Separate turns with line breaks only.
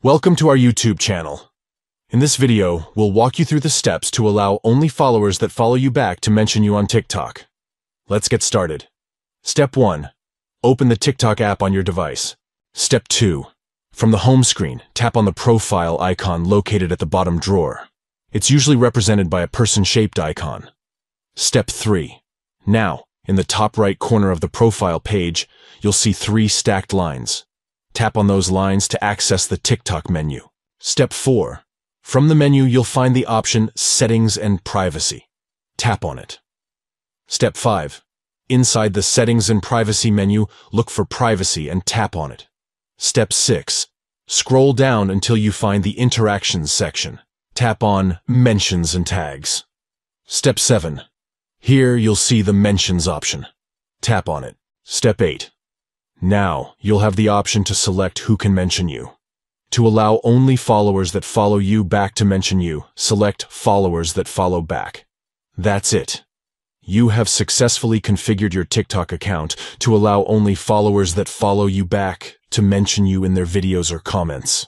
Welcome to our YouTube channel. In this video, we'll walk you through the steps to allow only followers that follow you back to mention you on TikTok. Let's get started. Step 1. Open the TikTok app on your device. Step 2. From the home screen, tap on the profile icon located at the bottom drawer. It's usually represented by a person-shaped icon. Step 3. Now, in the top right corner of the profile page, you'll see 3 stacked lines. Tap on those lines to access the TikTok menu. Step 4. From the menu, you'll find the option Settings and Privacy. Tap on it. Step 5. Inside the Settings and Privacy menu, look for Privacy and tap on it. Step 6. Scroll down until you find the Interactions section. Tap on Mentions and Tags. Step 7. Here you'll see the Mentions option. Tap on it. Step 8. Now, you'll have the option to select who can mention you. To allow only followers that follow you back to mention you, select Followers that follow back. That's it. You have successfully configured your TikTok account to allow only followers that follow you back to mention you in their videos or comments.